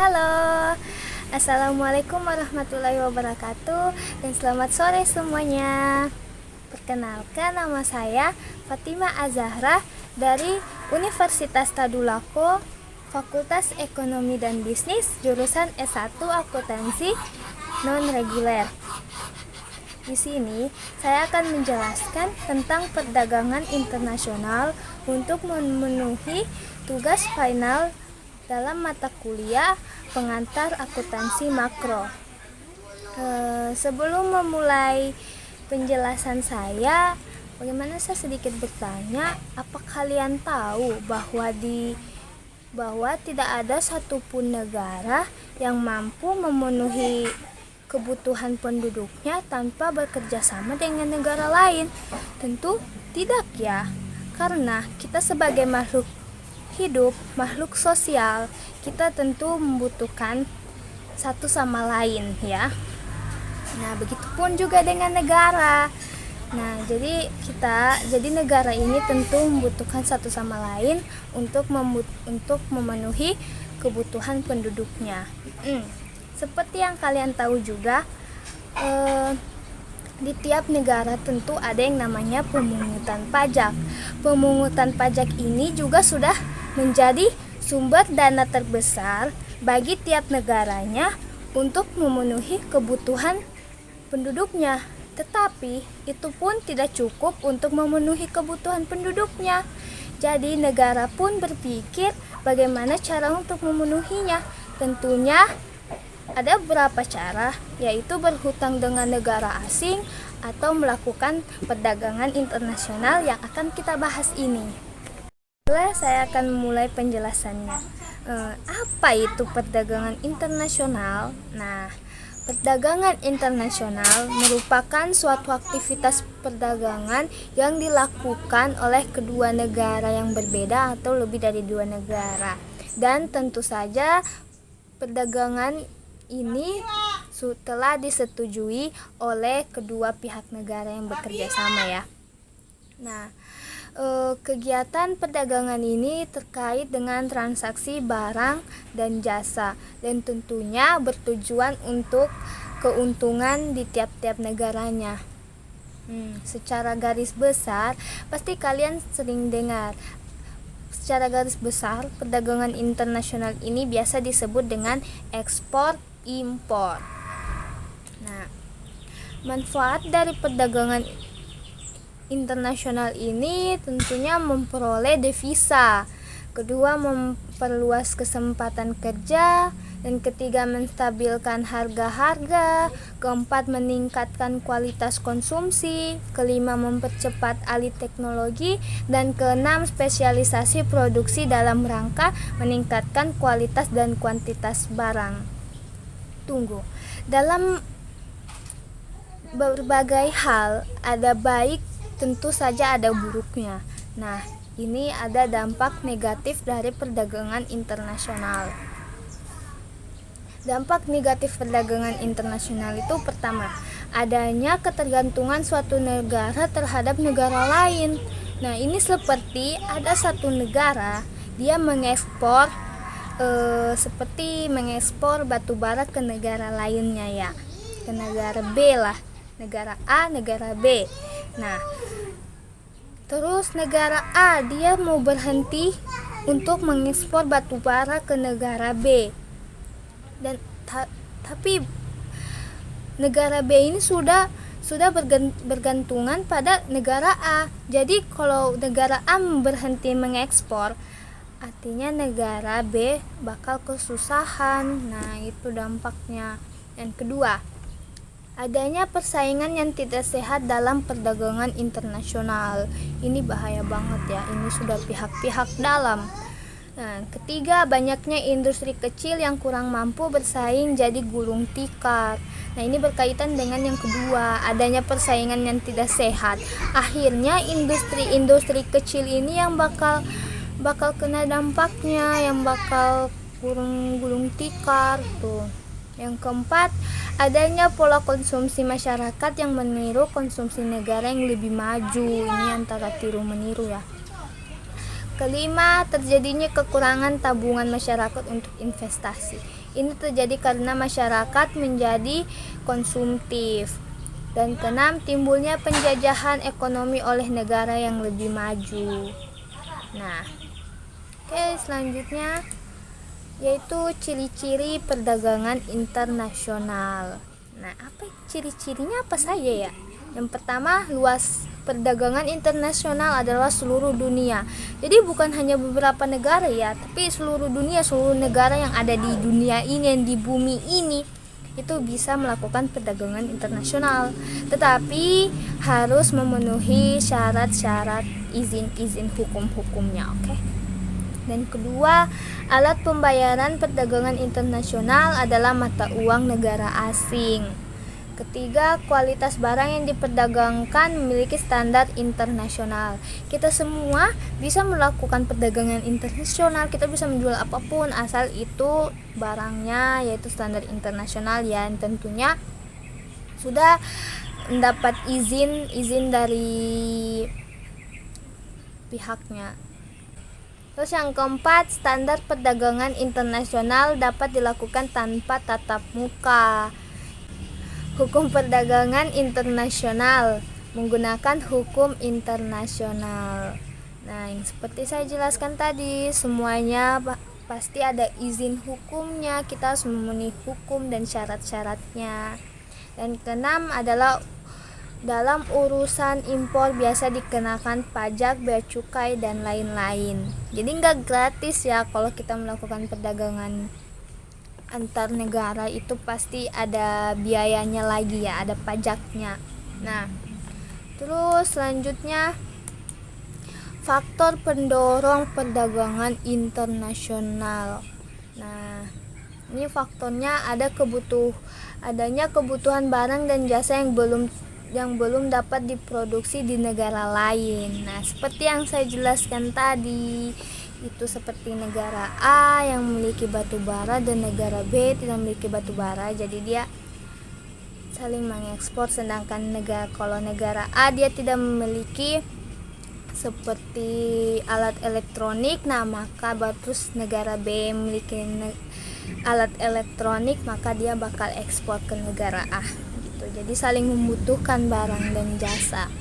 Halo, Assalamualaikum warahmatullahi wabarakatuh dan selamat sore semuanya. Perkenalkan, nama saya Fatima Azahra dari Universitas Tadulako, Fakultas Ekonomi dan Bisnis, jurusan S1 Akuntansi Non-Reguler. Di sini saya akan menjelaskan tentang perdagangan internasional untuk memenuhi tugas final dalam mata kuliah pengantar akuntansi makro. Sebelum memulai penjelasan saya, bagaimana saya sedikit bertanya, apa kalian tahu bahwa tidak ada satupun negara yang mampu memenuhi kebutuhan penduduknya tanpa bekerja sama dengan negara lain? Tentu tidak ya, karena kita sebagai makhluk hidup, makhluk sosial, kita tentu membutuhkan satu sama lain ya. Nah, begitupun juga dengan negara. Nah, jadi negara ini tentu membutuhkan satu sama lain untuk memenuhi kebutuhan penduduknya. Seperti yang kalian tahu juga, di tiap negara tentu ada yang namanya pemungutan pajak. Pemungutan pajak ini juga sudah menjadi sumber dana terbesar bagi tiap negaranya untuk memenuhi kebutuhan penduduknya. Tetapi itu pun tidak cukup untuk memenuhi kebutuhan penduduknya. Jadi negara pun berpikir bagaimana cara untuk memenuhinya. Tentunya ada beberapa cara, yaitu berhutang dengan negara asing atau melakukan perdagangan internasional yang akan kita bahas ini. Setelah saya akan memulai penjelasannya. Apa itu perdagangan internasional? Nah, perdagangan internasional merupakan suatu aktivitas perdagangan yang dilakukan oleh kedua negara yang berbeda atau lebih dari dua negara. Dan tentu saja perdagangan ini telah disetujui oleh kedua pihak negara yang bekerja sama ya. Nah, kegiatan perdagangan ini terkait dengan transaksi barang dan jasa dan tentunya bertujuan untuk keuntungan di tiap-tiap negaranya. Secara garis besar pasti kalian sering dengar. Secara garis besar, perdagangan internasional ini biasa disebut dengan ekspor impor. Nah, manfaat dari perdagangan internasional ini tentunya memperoleh devisa, kedua memperluas kesempatan kerja, dan ketiga menstabilkan harga-harga, keempat meningkatkan kualitas konsumsi, kelima mempercepat alih teknologi, dan keenam spesialisasi produksi dalam rangka meningkatkan kualitas dan kuantitas barang. Dalam berbagai hal ada baik, tentu saja ada buruknya. Nah, ini ada dampak negatif dari perdagangan internasional. Dampak negatif perdagangan internasional itu pertama, adanya ketergantungan suatu negara terhadap negara lain. Nah, ini seperti ada satu negara dia mengekspor seperti mengekspor batu bara ke negara lainnya ya, ke negara B lah, negara A, negara B. Nah, terus negara A dia mau berhenti untuk mengekspor batu bara ke negara B, dan tapi negara B ini sudah bergantungan pada negara A. Jadi kalau negara A berhenti mengekspor, artinya negara B bakal kesusahan. Nah, itu dampaknya. Yang kedua, adanya persaingan yang tidak sehat dalam perdagangan internasional. Ini bahaya banget ya, ini sudah pihak-pihak dalam. Nah, ketiga, banyaknya industri kecil yang kurang mampu bersaing jadi gulung tikar. Nah, ini berkaitan dengan yang kedua, adanya persaingan yang tidak sehat. Akhirnya industri kecil ini yang bakal kena dampaknya, yang bakal gulung tikar tuh. Yang keempat, adanya pola konsumsi masyarakat yang meniru konsumsi negara yang lebih maju. Ini antara tiru meniru ya. Kelima, terjadinya kekurangan tabungan masyarakat untuk investasi. Ini terjadi karena masyarakat menjadi konsumtif. Dan keenam, timbulnya penjajahan ekonomi oleh negara yang lebih maju. Nah, selanjutnya yaitu ciri-ciri perdagangan internasional. Nah, ciri-cirinya apa saja ya? Yang pertama, luas perdagangan internasional adalah seluruh dunia. Jadi bukan hanya beberapa negara ya, tapi seluruh dunia, seluruh negara yang ada di dunia ini, yang di bumi ini, itu bisa melakukan perdagangan internasional. Tetapi harus memenuhi syarat-syarat izin-izin hukum-hukumnya, oke? Dan kedua, alat pembayaran perdagangan internasional adalah mata uang negara asing. Ketiga, kualitas barang yang diperdagangkan memiliki standar internasional. Kita semua bisa melakukan perdagangan internasional, kita bisa menjual apapun asal itu barangnya yaitu standar internasional ya, tentunya sudah mendapat izin dari pihaknya. Terus yang keempat, standar perdagangan internasional dapat dilakukan tanpa tatap muka. Hukum perdagangan internasional menggunakan hukum internasional. Nah, yang seperti saya jelaskan tadi, semuanya pasti ada izin hukumnya, kita harus memenuhi hukum dan syarat-syaratnya. Dan keenam adalah dalam urusan impor biasa dikenakan pajak, bea cukai, dan lain-lain. Jadi nggak gratis ya kalau kita melakukan perdagangan antar negara, itu pasti ada biayanya lagi ya, ada pajaknya. Nah, terus selanjutnya faktor pendorong perdagangan internasional. Nah, ini faktornya adanya kebutuhan barang dan jasa yang belum dapat diproduksi di negara lain. Nah, seperti yang saya jelaskan tadi, itu seperti negara A yang memiliki batu bara dan negara B tidak memiliki batu bara, jadi dia saling mengekspor. Sedangkan kalau negara A dia tidak memiliki seperti alat elektronik, nah maka terus negara B memiliki alat elektronik, maka dia bakal ekspor ke negara A. Jadi saling membutuhkan barang dan jasa.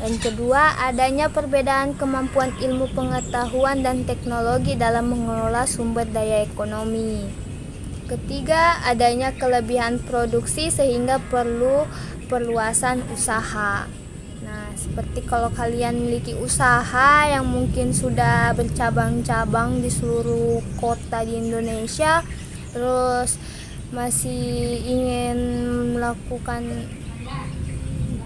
Dan kedua, adanya perbedaan kemampuan ilmu pengetahuan dan teknologi dalam mengelola sumber daya ekonomi. Ketiga, adanya kelebihan produksi sehingga perlu perluasan usaha. Nah, seperti kalau kalian memiliki usaha yang mungkin sudah bercabang-cabang di seluruh kota di Indonesia, terus masih ingin melakukan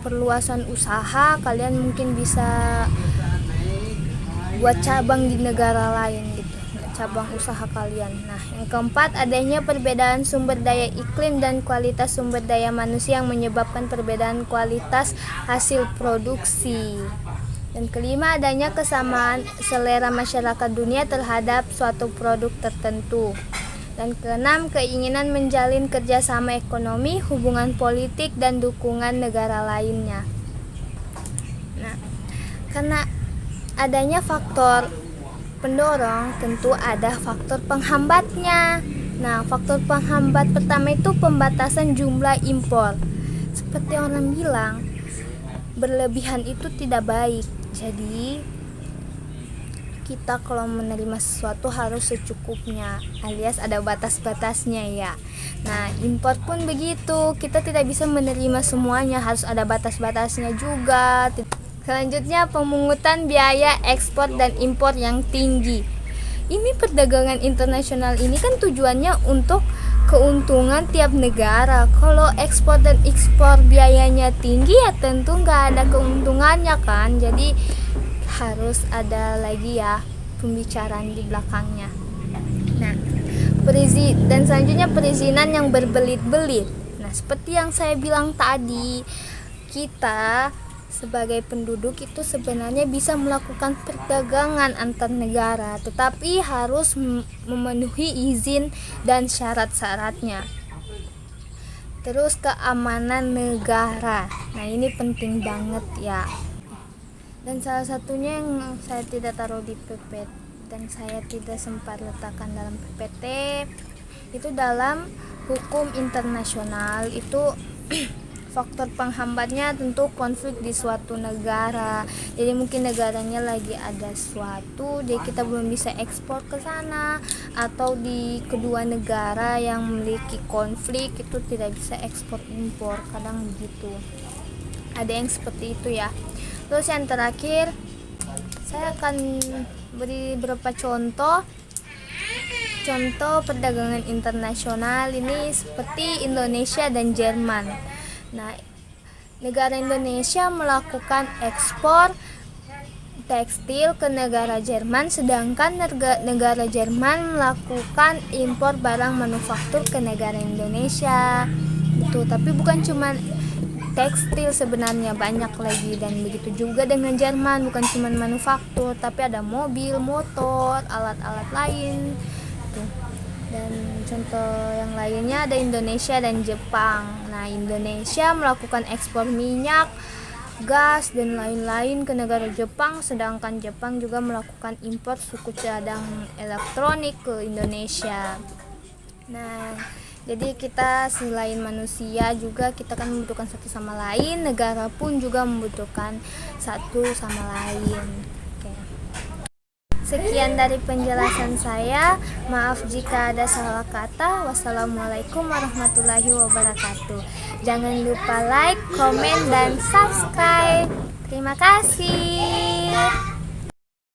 perluasan usaha, kalian mungkin bisa buat cabang di negara lain gitu, cabang usaha kalian. Nah, yang keempat, adanya perbedaan sumber daya iklim dan kualitas sumber daya manusia yang menyebabkan perbedaan kualitas hasil produksi. Dan kelima, adanya kesamaan selera masyarakat dunia terhadap suatu produk tertentu. Dan keenam, keinginan menjalin kerjasama ekonomi, hubungan politik, dan dukungan negara lainnya. Nah, karena adanya faktor pendorong, tentu ada faktor penghambatnya. Nah, faktor penghambat pertama itu pembatasan jumlah impor. Seperti orang bilang, berlebihan itu tidak baik. Jadi kita kalau menerima sesuatu harus secukupnya, alias ada batas-batasnya ya. Nah, impor pun begitu, kita tidak bisa menerima semuanya, harus ada batas-batasnya juga. Selanjutnya, pemungutan biaya ekspor dan impor yang tinggi. Ini perdagangan internasional ini kan tujuannya untuk keuntungan tiap negara. Kalau ekspor dan ekspor biayanya tinggi ya tentu nggak ada keuntungannya kan. Jadi harus ada lagi ya pembicaraan di belakangnya. Nah, dan selanjutnya perizinan yang berbelit-belit. Nah, seperti yang saya bilang tadi, kita sebagai penduduk itu sebenarnya bisa melakukan perdagangan antar negara, tetapi harus memenuhi izin dan syarat-syaratnya. Terus keamanan negara. Nah, ini penting banget ya. Dan salah satunya yang saya tidak taruh di PPT dan saya tidak sempat letakkan dalam PPT itu dalam hukum internasional itu faktor penghambatnya tentu konflik di suatu negara. Jadi mungkin negaranya lagi ada suatu, jadi kita belum bisa ekspor ke sana, atau di kedua negara yang memiliki konflik itu tidak bisa ekspor impor, kadang begitu. Ada yang seperti itu ya. Terus yang terakhir saya akan beri beberapa contoh perdagangan internasional ini seperti Indonesia dan Jerman. Nah, negara Indonesia melakukan ekspor tekstil ke negara Jerman, sedangkan negara Jerman melakukan impor barang manufaktur ke negara Indonesia. Itu, tapi bukan cuma tekstil, sebenarnya banyak lagi, dan begitu juga dengan Jerman, bukan cuma manufaktur, tapi ada mobil, motor, alat-alat lain. Dan contoh yang lainnya ada Indonesia dan Jepang. Nah, Indonesia melakukan ekspor minyak, gas, dan lain-lain ke negara Jepang, sedangkan Jepang juga melakukan impor suku cadang elektronik ke Indonesia. Nah, jadi kita selain manusia juga kita kan membutuhkan satu sama lain, negara pun juga membutuhkan satu sama lain. Sekian dari penjelasan saya. Maaf jika ada salah kata. Wassalamualaikum warahmatullahi wabarakatuh. Jangan lupa like, komen, dan subscribe. Terima kasih.